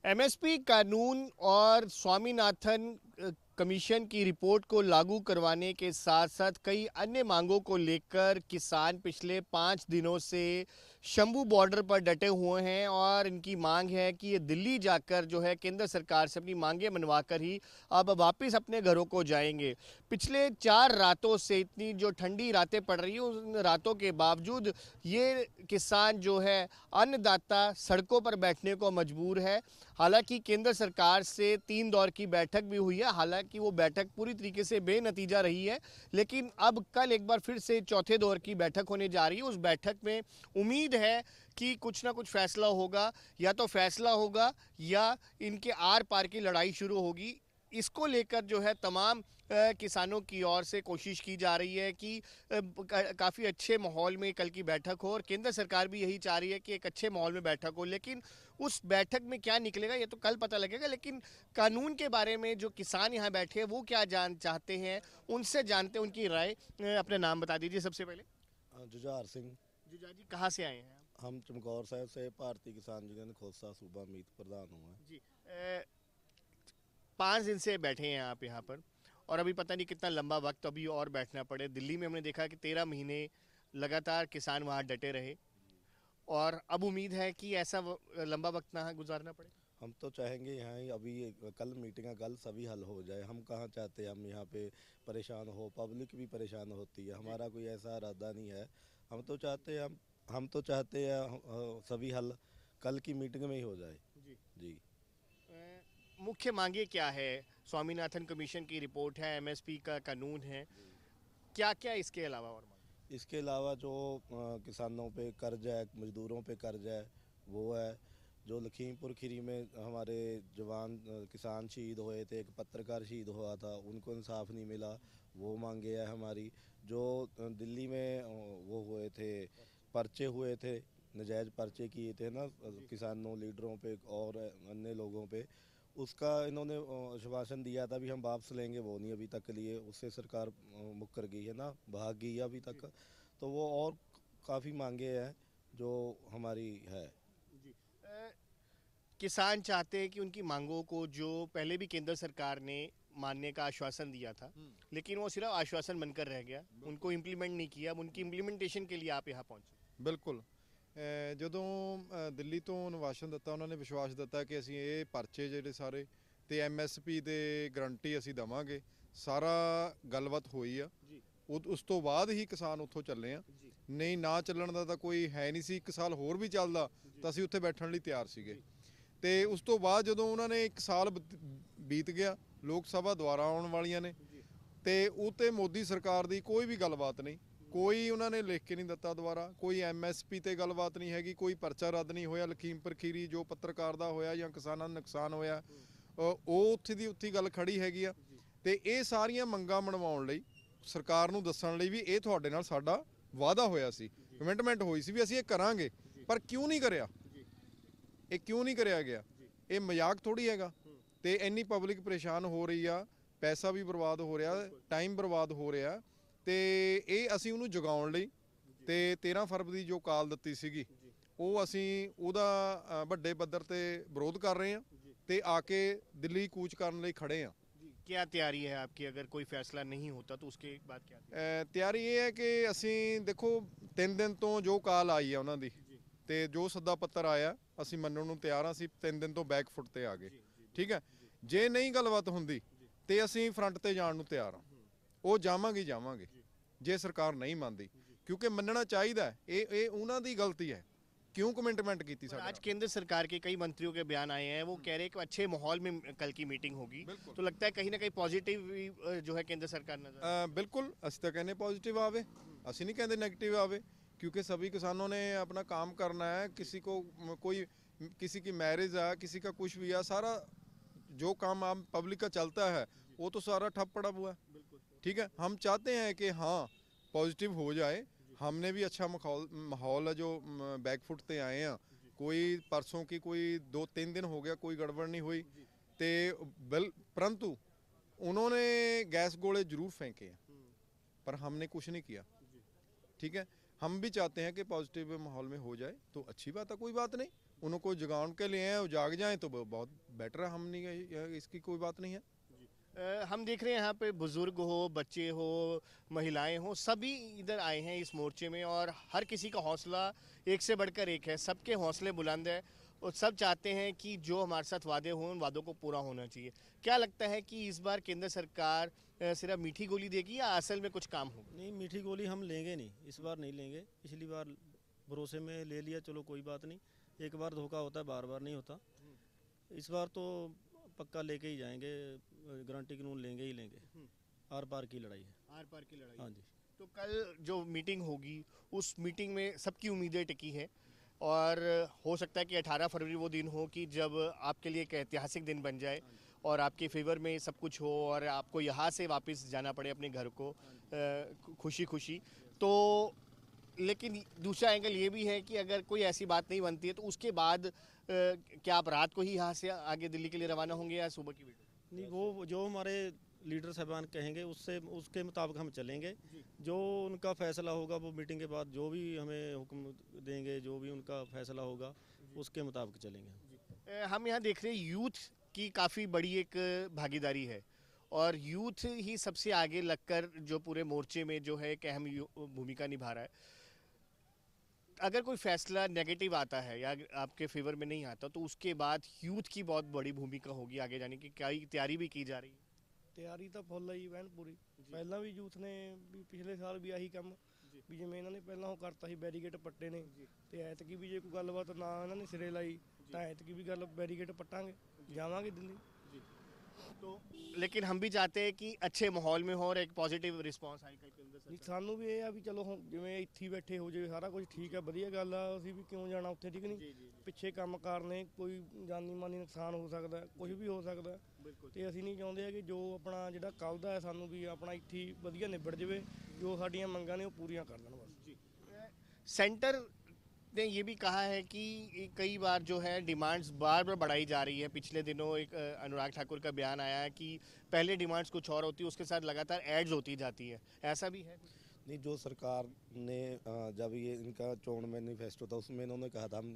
MSP कानून और Swaminathan commission की रिपोर्ट को लागू करवाने के साथ साथ कई अन्य मांगों को लेकर किसान पिछले 5 दिनों से शंभू बॉर्डर पर डटे हुए हैं और इनकी मांग है कि ये दिल्ली जाकर जो है केंद्र सरकार से अपनी मांगें मनवाकर ही अब वापस अपने घरों को जाएंगे। पिछले 4 रातों से इतनी जो ठंडी रातें पड़ रही हैं उन रातों के बावजूद ये किसान जो है अन्नदाता सड़कों पर बैठने को मजबूर है। हालांकि केंद्र सरकार से 3 दौर की बैठक भी हुई है, हालांकि वो बैठक पूरी तरीके से बेनतीजा रही है, लेकिन अब कल एक बार फिर से चौथे दौर की बैठक होने जा रही है। उस बैठक में उम्मीद है कि कुछ ना कुछ फैसला होगा, या तो फैसला होगा या इनके आर पार की लड़ाई शुरू होगी। इसको लेकर जो है तमाम किसानों की ओर से कोशिश की जा रही है कि काफ़ी अच्छे माहौल में कल की बैठक हो, और केंद्र सरकार भी यही चाह रही है कि एक अच्छे माहौल में बैठक हो। लेकिन उस बैठक में क्या निकलेगा ये तो कल पता लगेगा। लेकिन कानून के बारे में जो किसान यहाँ बैठे हैं वो क्या जान चाहते हैं, उनसे जानते हैं उनकी राय। अपना नाम बता दीजिए सबसे पहले। जुझार सिंह। जुजा जी, कहाँ से आए हैं आप? हम चमकौर साहब से भारतीय किसान यूनियन खोसा सूबा मीत प्रधान हुआ है। जी। 5 दिन से बैठे हैं आप यहाँ पर, और अभी पता नहीं कितना लंबा वक्त अभी और बैठना पड़े। दिल्ली में हमने देखा कि 13 महीने लगातार किसान वहाँ डटे रहे, और अब उम्मीद है कि ऐसा लंबा वक्त ना गुजारना पड़े। हम तो चाहेंगे यहाँ ही अभी कल मीटिंग कल सभी हल हो जाए। हम कहाँ चाहते हैं हम यहाँ पे परेशान हो, पब्लिक भी परेशान होती है। जी। हमारा कोई ऐसा इरादा नहीं है। हम तो चाहते हैं हम तो चाहते हैं सभी हल कल की मीटिंग में ही हो जाए। जी। जी। मुख्य मांगे क्या है? स्वामीनाथन कमीशन की रिपोर्ट है, एमएसपी का कानून है, क्या क्या इसके अलावा और मांगे? इसके अलावा जो किसानों पे कर्ज है, मजदूरों पे कर्ज है, वो है। जो लखीमपुर खीरी में हमारे जवान किसान शहीद हुए थे, एक पत्रकार शहीद हुआ था, उनको इंसाफ नहीं मिला, वो मांगे है हमारी। जो दिल्ली में वो हुए थे, पर्चे हुए थे, नजायज़ पर्चे किए थे ना जी। किसानों लीडरों पे और अन्य लोगों पे, उसका इन्होंने आश्वासन दिया था भी हम वापस लेंगे, वो नहीं अभी तक लिए। उससे सरकार मुकर गई है ना, भाग गई है अभी जी। तक। तो वो और काफ़ी मांगे हैं जो हमारी है। जी। किसान चाहते हैं कि उनकी मांगों को, जो पहले भी केंद्र सरकार ने मानने का आश्वासन दिया था, लेकिन वो सिर्फ आश्वासन बनकर रह गया, उनको इम्प्लीमेंट नहीं किया। अब उनकी इम्प्लीमेंटेशन के लिए आप यहाँ पहुँचे। ਬਿਲਕੁਲ। ਜਦੋਂ ਦਿੱਲੀ ਤੋਂ ਨਿਵਾਸਨ ਦਿੱਤਾ, ਉਹਨਾਂ ਨੇ ਵਿਸ਼ਵਾਸ ਦਿੱਤਾ ਕਿ ਅਸੀਂ ਇਹ ਪਰਚੇ ਜਿਹੜੇ ਸਾਰੇ ਤੇ ਐਮਐਸਪੀ ਦੇ ਗਰੰਟੀ ਅਸੀਂ ਦਵਾਂਗੇ। ਸਾਰਾ ਗੱਲਬਾਤ ਹੋਈ ਆ। ਜੀ। ਉਸ ਤੋਂ ਬਾਅਦ ਹੀ ਕਿਸਾਨ ਉੱਥੋਂ ਚੱਲੇ ਆ। ਜੀ। ਨਹੀਂ, ਨਾ ਚੱਲਣ ਦਾ ਤਾਂ ਕੋਈ ਹੈ ਨਹੀਂ ਸੀ। 1 ਸਾਲ ਹੋਰ ਵੀ ਚੱਲਦਾ ਤਾਂ ਅਸੀਂ ਉੱਥੇ ਬੈਠਣ ਲਈ ਤਿਆਰ ਸੀਗੇ। ਤੇ ਉਸ ਤੋਂ ਬਾਅਦ ਜਦੋਂ ਉਹਨਾਂ ਨੇ 1 ਸਾਲ ਬੀਤ ਗਿਆ, ਲੋਕ ਸਭਾ ਦੁਆਰਾ ਆਉਣ ਵਾਲੀਆਂ ਨੇ, ਤੇ ਉਹ ਤੇ ਮੋਦੀ ਸਰਕਾਰ ਦੀ ਕੋਈ ਵੀ ਗੱਲਬਾਤ ਨਹੀਂ। ਕੋਈ ਉਹਨਾਂ ਨੇ ਲਿਖ ਕੇ ਨਹੀਂ ਦਿੱਤਾ ਦੁਬਾਰਾ, ਕੋਈ ਐਮਐਸਪੀ ਤੇ ਗੱਲਬਾਤ ਨਹੀਂ ਹੈਗੀ, ਕੋਈ ਪਰਚਾ ਰੱਦ ਨਹੀਂ ਹੋਇਆ। ਲਖੀਮਪੁਰ ਖੀਰੀ ਜੋ ਪੱਤਰਕਾਰ ਦਾ ਹੋਇਆ ਜਾਂ ਕਿਸਾਨਾਂ ਨੂੰ ਨੁਕਸਾਨ ਹੋਇਆ, ਉਹ ਉੱਥੇ ਦੀ ਉੱਥੇ ਗੱਲ ਖੜੀ ਹੈਗੀ ਆ। ਤੇ ਇਹ ਸਾਰੀਆਂ ਮੰਗਾਂ ਮਨਵਾਉਣ ਲਈ, ਸਰਕਾਰ ਨੂੰ ਦੱਸਣ ਲਈ ਵੀ ਇਹ ਤੁਹਾਡੇ ਨਾਲ ਸਾਡਾ ਵਾਅਦਾ ਹੋਇਆ ਸੀ, ਕਮਿਟਮੈਂਟ ਹੋਈ ਸੀ ਵੀ ਅਸੀਂ ਇਹ ਕਰਾਂਗੇ। ਪਰ ਕਿਉਂ ਨਹੀਂ ਕਰਿਆ? ਇਹ ਕਿਉਂ ਨਹੀਂ ਕਰਿਆ ਗਿਆ? ਇਹ ਮਜ਼ਾਕ ਥੋੜੀ ਹੈਗਾ। ਤੇ ਇੰਨੀ ਪਬਲਿਕ ਪਰੇਸ਼ਾਨ ਹੋ ਰਹੀ ਆ, ਪੈਸਾ ਵੀ ਬਰਬਾਦ ਹੋ ਰਿਹਾ, ਟਾਈਮ ਬਰਬਾਦ ਹੋ ਰਿਹਾ। ਤੇ ਇਹ ਅਸੀਂ ਉਹਨੂੰ ਜਗਾਉਣ ਲਈ ਤੇ 13 ਫਰਵਰੀ ਜੋ ਕਾਲ ਦਿੱਤੀ ਸੀਗੀ, ਉਹ ਅਸੀਂ ਉਹਦਾ ਵੱਡੇ ਪੱਧਰ ਤੇ ਵਿਰੋਧ ਕਰ ਰਹੇ ਹਾਂ ਤੇ ਆ ਕੇ ਦਿੱਲੀ ਕੂਚ ਕਰਨ ਲਈ ਖੜੇ ਹਾਂ। क्या तैयारी है आपकी अगर कोई फैसला नहीं होता तो उसके बाद क्या तैयारी? ਤਿਆਰੀ ਇਹ ਹੈ ਕਿ ਅਸੀਂ ਦੇਖੋ 3 ਦਿਨ ਤੋਂ ਜੋ ਕਾਲ ਆਈ ਆ ਉਹਨਾਂ ਦੀ ਤੇ ਜੋ ਸੱਦਾ ਪੱਤਰ ਆਇਆ, ਅਸੀਂ ਮੰਨਣ ਨੂੰ ਤਿਆਰ ਹਾਂ। ਅਸੀਂ 3 ਦਿਨ ਤੋਂ ਬੈਕ ਫੁੱਟ ਤੇ ਆ ਗਏ। ਠੀਕ ਹੈ, ਜੇ ਨਹੀਂ ਗੱਲਬਾਤ ਹੁੰਦੀ ਤੇ ਅਸੀਂ ਫਰੰਟ ਤੇ ਜਾਣ ਨੂੰ ਤਿਆਰ ਹਾਂ। ਉਹ ਜਾਵਾਂਗੇ ਜਾਵਾਂਗੇ ਜੇ ਸਰਕਾਰ ਨਹੀਂ ਮੰਨਦੀ, ਕਿਉਂਕਿ ਮੰਨਣਾ ਚਾਹੀਦਾ। ਇਹ ਉਹਨਾਂ ਦੀ ਗਲਤੀ ਹੈ, क्यों कमिटमेंट की थी और आज साढ़े। केंद्र सरकार के कई मंत्रियों के बयान आए हैं, वो कह रहे हैं कि अच्छे माहौल में कल की मीटिंग होगी, तो लगता है कहीं ना कहीं पॉजिटिव जो है केंद्र सरकार नजर। बिल्कुल, ਅਸੀਂ ਤਾਂ ਕਹਿੰਦੇ पॉजिटिव आवे, ਅਸੀਂ नहीं कहते नेगेटिव आवे, क्योंकि सभी किसानों ने अपना काम करना है। किसी को कोई किसी की मैरिज है, किसी का कुछ भी है, सारा जो काम आम पब्लिक का चलता है वो तो सारा ठप पड़ा हुआ है। ठीक है, हम चाहते हैं कि हाँ पॉजिटिव हो जाए। हमने भी अच्छा माहौल है जो बैकफुट पे आए हैं। कोई परसों की कोई 2-3 दिन हो गया कोई गड़बड़ नहीं हुई। तो परंतु उन्होंने गैस गोले जरूर फेंके हैं, पर हमने कुछ नहीं किया। ठीक है, हम भी चाहते हैं कि पॉजिटिव माहौल में हो जाए तो अच्छी बात है, कोई बात नहीं। उनको जगाने के लिए हैं, वो जाग जाएं तो बहुत बेटर है। हम नहीं, इसकी कोई बात नहीं है। हम देख रहे हैं यहाँ पे बुजुर्ग हो, बच्चे हो, महिलाएं हो, सभी इधर आए हैं इस मोर्चे में और हर किसी का हौसला एक से बढ़कर एक है। सबके हौसले बुलंद है और सब चाहते हैं कि जो हमारे साथ वादे हों उन वादों को पूरा होना चाहिए। क्या लगता है कि इस बार केंद्र सरकार सिर्फ मीठी गोली देगी या असल में कुछ काम होगा? नहीं, मीठी गोली हम लेंगे नहीं, इस बार नहीं लेंगे। पिछली बार भरोसे में ले लिया, चलो कोई बात नहीं। एक बार धोखा होता है, बार बार नहीं होता। इस बार तो पक्का लेके ही जाएंगे, गारंटी कानून लेंगे ही लेंगे। आर पार की लड़ाई है। आर पार की लड़ाई। हाँ जी। तो कल जो मीटिंग होगी उस मीटिंग में सबकी उम्मीदें टिकी हैं और हो सकता है कि 18 फरवरी वो दिन हो कि जब आपके लिए एक ऐतिहासिक दिन बन जाए और आपके फेवर में सब कुछ हो और आपको यहाँ से वापस जाना पड़े अपने घर को खुशी खुशी। तो लेकिन दूसरा एंगल ये भी है कि अगर कोई ऐसी बात नहीं बनती है तो उसके बाद क्या आप रात को ही यहाँ से आगे दिल्ली के लिए रवाना होंगे या सुबह की मीटिंग? नहीं, वो जो हमारे लीडर साहबान कहेंगे उसके मुताबिक हम चलेंगे। जो उनका फैसला होगा वो मीटिंग के बाद जो भी हमें हुक्म देंगे, जो भी उनका फैसला होगा उसके मुताबिक चलेंगे। हम यहाँ देख रहे हैं यूथ की काफ़ी बड़ी एक भागीदारी है और यूथ ही सबसे आगे लगकर जो पूरे मोर्चे में जो है एक अहम भूमिका निभा रहा है। अगर कोई फैसला नेगेटिव आता है या आपके फेवर में नहीं आता तो उसके बाद यूथ की बहुत बड़ी भूमिका होगी आगे जाने की। क्या तैयारी भी की जा रही है? ਤਿਆਰੀ ਤਾਂ ਫੁੱਲ ਆਈ ਵੈਨ ਪੂਰੀ। ਪਹਿਲਾਂ ਵੀ ਯੂਥ ਨੇ ਵੀ ਪਿਛਲੇ ਸਾਲ ਵੀ ਆਹੀ ਕੰਮ ਵੀ ਜਿਵੇਂ ਇਹਨਾਂ ਨੇ ਪਹਿਲਾਂ ਉਹ ਕਰਤਾ ਸੀ ਬੈਰੀਗੇਟ ਪੱਟੇ ਨੇ ਤੇ ਐਤਕੀ ਵੀ ਜੇ ਕੋਈ ਗੱਲਬਾਤ ਨਾ ਇਹਨਾਂ ਨੇ ਸਿਰੇ ਲਾਈ ਤਾਂ ਐਤਕੀ ਵੀ ਗੱਲ ਬੈਰੀਗੇਟ ਪੱਟਾਂਗੇ, ਜਾਵਾਂਗੇ ਦਿੱਲੀ। तो लेकिन हम भी चाहते हैं कि अच्छे माहौल में हो और एक पॉजिटिव रिस्पांस आए कल केंद्र ਨਹੀਂ सरकार। ਸਾਨੂੰ ਵੀ ਇਹ ਆ ਵੀ ਚਲੋ ਹੁਣ ਜਿਵੇਂ ਇੱਥੇ ਹੀ ਬੈਠੇ ਹੋ ਜਾਵੇ ਸਾਰਾ ਕੁਝ ਠੀਕ ਆ, ਵਧੀਆ ਗੱਲ ਆ। ਅਸੀਂ ਵੀ ਕਿਉਂ ਜਾਣਾ ਉੱਥੇ, ਠੀਕ ਨਹੀਂ? ਪਿੱਛੇ ਕੰਮਕਾਰ ਨੇ, ਕੋਈ ਜਾਨੀ ਮਾਨੀ ਨੁਕਸਾਨ ਹੋ ਸਕਦਾ, ਕੁਝ ਵੀ ਹੋ ਸਕਦਾ ਤੇ ਅਸੀਂ ਨਹੀਂ ਚਾਹੁੰਦੇ ਆ ਕਿ ਜੋ ਆਪਣਾ ਜਿਹੜਾ ਕੱਲ੍ਹ ਦਾ ਹੈ ਸਾਨੂੰ ਵੀ ਆਪਣਾ ਇੱਥੇ ਹੀ ਵਧੀਆ ਨਿਬੜ ਜਾਵੇ। ਜੋ ਸਾਡੀਆਂ ਮੰਗਾਂ ਨੇ ਉਹ ਪੂਰੀਆਂ ਕਰ ਦੇਣ ਬਸ। सेंटर ने ये भी कहा है कि कई बार जो है डिमांड्स बार बार बढ़ाई जा रही है। पिछले दिनों एक अनुराग ठाकुर का बयान आया है कि पहले डिमांड्स कुछ और होती है, उसके साथ लगातार एड्स होती जाती है। ऐसा भी है? नहीं, जो सरकार ने जब ये इनका चोन मैनिफेस्टो था उसमें इन्होंने कहा था हम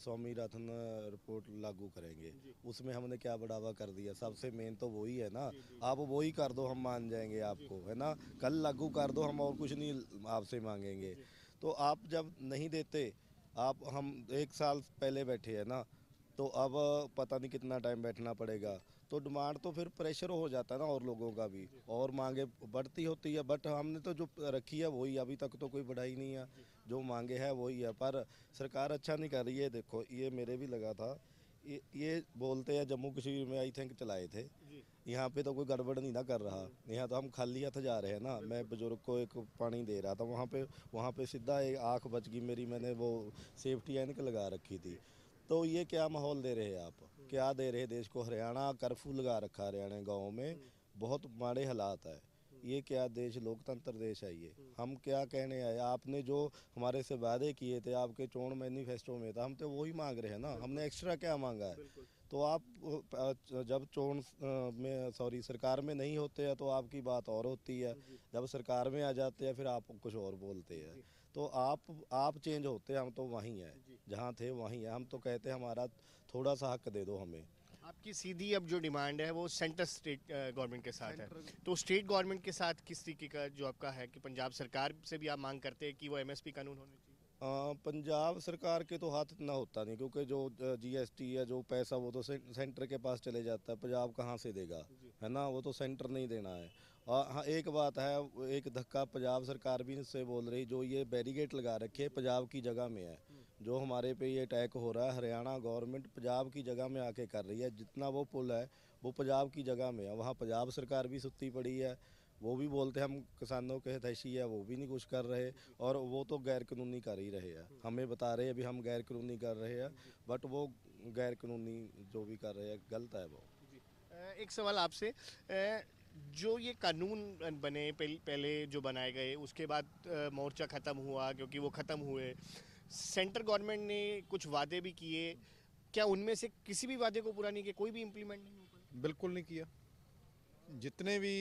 स्वामीनाथन रिपोर्ट लागू करेंगे। उसमें हमने क्या बढ़ावा कर दिया? सबसे मेन तो वही है ना। आप वही कर दो, हम मान जाएंगे आपको, है ना। कल लागू कर दो, हम और कुछ नहीं आपसे मांगेंगे। तो आप जब नहीं देते, आप हम 1 साल पहले बैठे हैं ना, तो अब पता नहीं कितना टाइम बैठना पड़ेगा। तो डिमांड तो फिर प्रेशर हो जाता है ना और लोगों का भी, और मांगे बढ़ती होती है। बट हमने तो जो रखी है वही, अभी तक तो कोई बढ़ाई नहीं है। जो मांगे है वही है, पर सरकार अच्छा नहीं कर रही है। देखो, ये मेरे भी लगा था, ये बोलते हैं जम्मू कश्मीर में आई थिंक चलाए थे, यहाँ पे तो कोई गड़बड़ नहीं ना कर रहा। यहाँ तो हम खाली हाथ जा रहे हैं ना। मैं बुजुर्ग को एक पानी दे रहा था, वहाँ पे सीधा एक आँख बच गई मेरी, मैंने वो सेफ्टी एनक लगा रखी थी। तो ये क्या माहौल दे रहे हैं आप? क्या दे रहे हैं देश को? हरियाणा कर्फ्यू लगा रखा, हरियाणा गाँव में बहुत माड़े हालात है। ये क्या देश, लोकतंत्र देश है ये? हम क्या कहने आए? आपने जो हमारे से वादे किए थे आपके चोन मैनिफेस्टो में था, हम तो वही मांग रहे हैं ना। हमने एक्स्ट्रा क्या मांगा है? तो आप जब सरकार में नहीं होते हैं तो आपकी बात और होती है, जब सरकार में आ जाते हैं फिर आप कुछ और बोलते हैं। तो आप चेंज होते हैं, हम तो वहीं हैं, जहाँ थे वहीं हैं। हम तो कहते हैं हमारा थोड़ा सा हक दे दो हमें। आपकी सीधी अब जो डिमांड है वो सेंटर स्टेट गवर्नमेंट के साथ है, तो स्टेट गवर्नमेंट के साथ किस तरीके का जो आपका है कि पंजाब सरकार से भी आप मांग करते हैं कि वो एमएसपी कानून होने चाहिए? पंजाब सरकार के तो हाथ इतना होता नहीं, क्योंकि जो जीएसटी है, जो पैसा, वो तो सेंटर के पास चले जाता है। पंजाब कहाँ से देगा, है ना। वो तो सेंटर नहीं देना है। और हाँ, एक बात है, एक धक्का पंजाब सरकार भी इससे बोल रही, जो ये बैरिकेड लगा रखे पंजाब की जगह में है, जो हमारे पे ये अटैक हो रहा है, हरियाणा गवर्नमेंट पंजाब की जगह में आके कर रही है। जितना वो पुल है वो पंजाब की जगह में है, वहाँ पंजाब सरकार भी सुत्ती पड़ी है। वो भी बोलते हैं हम किसानों के हितैषी है, वो भी नहीं कुछ कर रहे, और वो तो गैर कानूनी कर ही रहे हैं। हमें बता रहे हैं अभी हम गैर कानूनी कर रहे हैं, बट वो गैर कानूनी जो भी कर रहे हैं गलत है वो। एक सवाल आपसे, जो ये कानून बने पहले जो बनाए गए उसके बाद मोर्चा ख़त्म हुआ क्योंकि वो ख़त्म हुए, सेंटर गवर्नमेंट ने कुछ वादे भी किए, क्या उनमें से किसी भी वादे को पूरा नहीं किया? कोई भी इम्प्लीमेंट नहीं हो पाया? बिल्कुल नहीं किया। जितने भी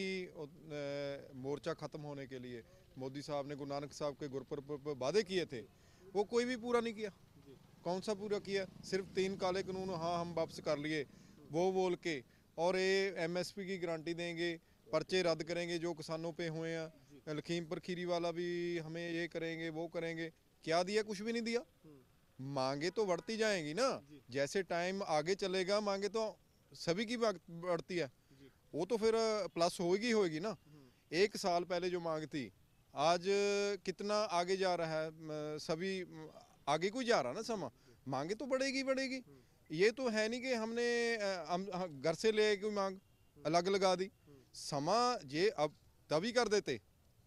मोर्चा ख़त्म होने के लिए मोदी साहब ने गुरु नानक साहब के गुरपुरब पर वादे किए थे, वो कोई भी पूरा नहीं किया। कौन सा पूरा किया? सिर्फ 3 काले कानून हाँ हम वापस कर लिए वो बोल के, और ये एमएसपी की गारंटी देंगे, पर्चे रद्द करेंगे जो किसानों पे हुए हैं, लखीमपुर खीरी वाला भी हमें ये करेंगे वो करेंगे। क्या दिया? कुछ भी नहीं दिया। मांगे तो बढ़ती जाएंगी ना, जैसे टाइम आगे चलेगा मांगे तो सभी की बढ़ती है, वो तो फिर प्लस होगी ना। 1 साल पहले जो मांग थी, आज कितना आगे जा रहा है, सभी आगे को जा रहा ना समा, मांगे तो बढ़ेगी। ये तो है नहीं कि हमने हम घर से ले कोई मांग अलग लगा दी। समा ये अब तभी कर देते,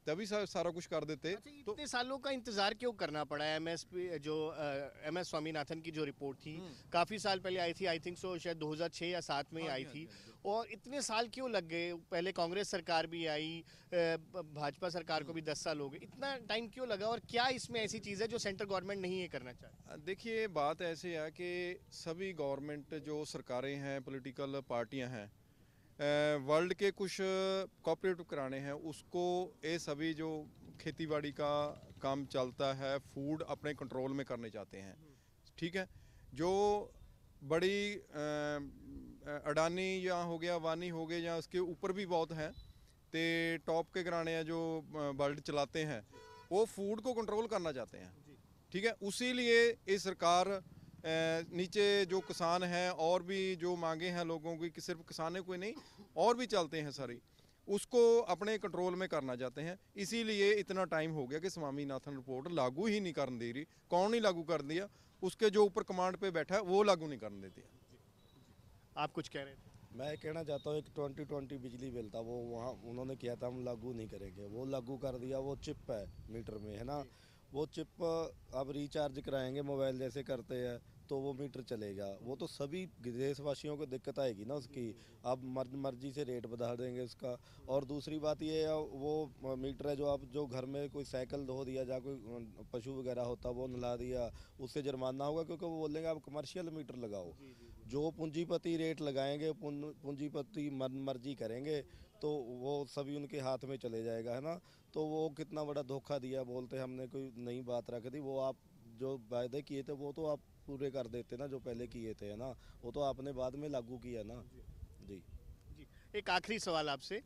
तभी सारा कुछ कर देते। अच्छा, इतने सालों का इंतजार क्यों करना पड़ा? एमएसपी जो एमएस स्वामीनाथन की जो रिपोर्ट थी काफी साल पहले आई थी, आई थिंक सो शायद 2006 या 7 में आई थी, और इतने साल क्यों लग गए? पहले कांग्रेस सरकार भी आई, भाजपा सरकार को भी 10 साल हो गए, इतना टाइम क्यों लगा? और क्या इसमें ऐसी चीज़ है जो सेंट्रल गवर्नमेंट नहीं ये करना चाहती? देखिए बात ऐसे है कि सभी गवर्नमेंट जो सरकारें हैं, पॉलिटिकल पार्टियां हैं, वर्ल्ड के कुछ कोऑपरेटिव कराने हैं, उसको ये सभी जो खेतीबाड़ी का काम चलता है, फूड अपने कंट्रोल में करने चाहते हैं। ठीक है, जो बड़ी अडानी या हो गया, वानी हो गए, या उसके ऊपर भी बहुत हैं, तो टॉप के घराने हैं जो वर्ल्ड चलाते हैं, वो फूड को कंट्रोल करना चाहते हैं। ठीक है, उसी लिए ये सरकार नीचे जो किसान हैं और भी जो मांगे हैं लोगों की, कि सिर्फ किसानों को नहीं और भी चलते हैं सारी, उसको अपने कंट्रोल में करना चाहते हैं। इसीलिए इतना टाइम हो गया कि स्वामीनाथन रिपोर्ट लागू ही नहीं करने दे रही। कौन नहीं लागू कर दिया? उसके जो ऊपर कमांड पे बैठा है वो लागू नहीं करने देते। आप कुछ कह रहे थे? मैं कहना चाहता हूँ, एक 2020 बिजली बिल था, वो वहाँ उन्होंने किया था हम लागू नहीं करेंगे, वो लागू कर दिया। वो चिप है मीटर में, है ना, वो चिप अब रिचार्ज कराएंगे मोबाइल जैसे करते हैं तो वो मीटर चलेगा। वो तो सभी देशवासियों को दिक्कत आएगी ना उसकी। अब मर्जी से रेट बढ़ा देंगे उसका। और दूसरी बात ये है, वो मीटर है जो आप जो घर में कोई साइकिल धो दिया, या कोई पशु वगैरह होता वो नला दिया, उससे जुर्माना होगा, क्योंकि वो बोलेंगे आप कमर्शियल मीटर लगाओ। जो पूंजीपति रेट लगाएंगे, पूंजीपति मर्जी करेंगे, तो वो सभी उनके हाथ में चले जाएगा, है ना। तो वो कितना बड़ा धोखा दिया, बोलते हमने कोई नई बात रख दी। वो आप जो वायदे किए थे वो तो आप पूरे कर देते ना, जो पहले किए थे, है ना, वो तो आपने बाद में लागू किया ना। जी जी, एक आखिरी सवाल आपसे।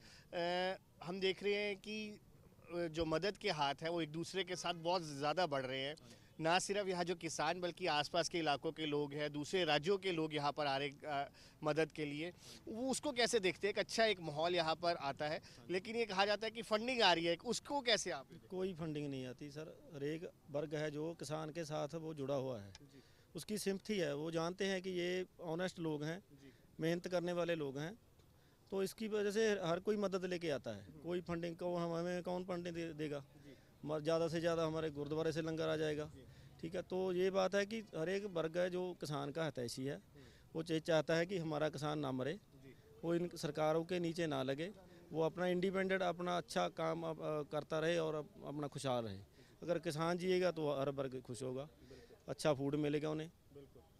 हम देख रहे हैं कि जो मदद के हाथ हैं वो एक दूसरे के साथ बहुत ज़्यादा बढ़ रहे हैं। ना सिर्फ यहाँ जो किसान बल्कि आसपास के इलाकों के लोग हैं, दूसरे राज्यों के लोग यहाँ पर आ रहे मदद के लिए। वो उसको कैसे देखते हैं? एक अच्छा एक माहौल यहाँ पर आता है, लेकिन ये कहा जाता है कि फंडिंग आ रही है, उसको कैसे आप? कोई फंडिंग नहीं आती सर। हर एक वर्ग है जो किसान के साथ वो जुड़ा हुआ है, उसकी सिंपथी है। वो जानते हैं कि ये ऑनेस्ट लोग हैं, मेहनत करने वाले लोग हैं, तो इसकी वजह से हर कोई मदद लेके आता है। कोई फंडिंग को हमें कौन फंडिंग देगा? ज़्यादा से ज़्यादा हमारे गुरुद्वारे से लंगर आ जाएगा। ठीक है, तो ये बात है कि हर एक वर्ग है जो किसान का हितैषी है, वो चाहता है कि हमारा किसान ना मरे, वो इन सरकारों के नीचे ना लगे, वो अपना इंडिपेंडेंट अपना अच्छा काम करता रहे और अपना खुशहाल रहे। अगर किसान जिएगा तो हर वर्ग खुश होगा, अच्छा फूड मिलेगा उन्हें।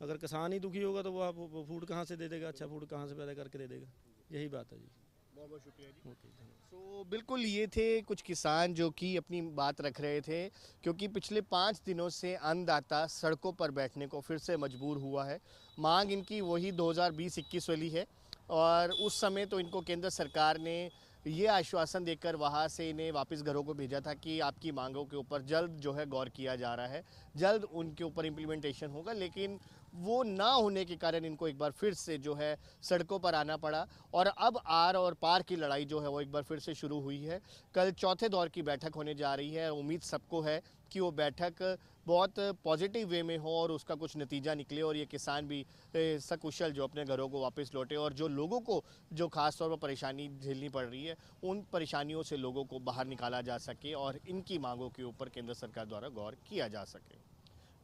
अगर किसान ही दुखी होगा तो वो आप फूड कहाँ से दे देगा? अच्छा फूड कहाँ से पैदा करके दे देगा? यही बात है जी। बहुत बहुत शुक्रिया जी। ओके, धन्यवाद। तो बिल्कुल ये थे कुछ किसान जो कि अपनी बात रख रहे थे, क्योंकि पिछले 5 दिनों से अन्नदाता सड़कों पर बैठने को फिर से मजबूर हुआ है। मांग इनकी वही 2020-21 वाली है, और उस समय तो इनको केंद्र सरकार ने ये आश्वासन देकर वहाँ से इन्हें वापस घरों को भेजा था कि आपकी मांगों के ऊपर जल्द जो है गौर किया जा रहा है, जल्द उनके ऊपर इम्प्लीमेंटेशन होगा। लेकिन वो ना होने के कारण इनको एक बार फिर से जो है सड़कों पर आना पड़ा, और अब आर और पार की लड़ाई जो है वो एक बार फिर से शुरू हुई है। कल चौथे दौर की बैठक होने जा रही है। उम्मीद सबको है कि वो बैठक बहुत पॉजिटिव वे में हो और उसका कुछ नतीजा निकले, और ये किसान भी सकुशल जो अपने घरों को वापस लौटे, और जो लोगों को जो खास तौर पर परेशानी झेलनी पड़ रही है उन परेशानियों से लोगों को बाहर निकाला जा सके और इनकी मांगों के ऊपर केंद्र सरकार द्वारा गौर किया जा सके।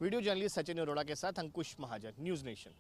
वीडियो जर्नलिस्ट सचिन अरोड़ा के साथ अंकुश महाजन, न्यूज़ नेशन।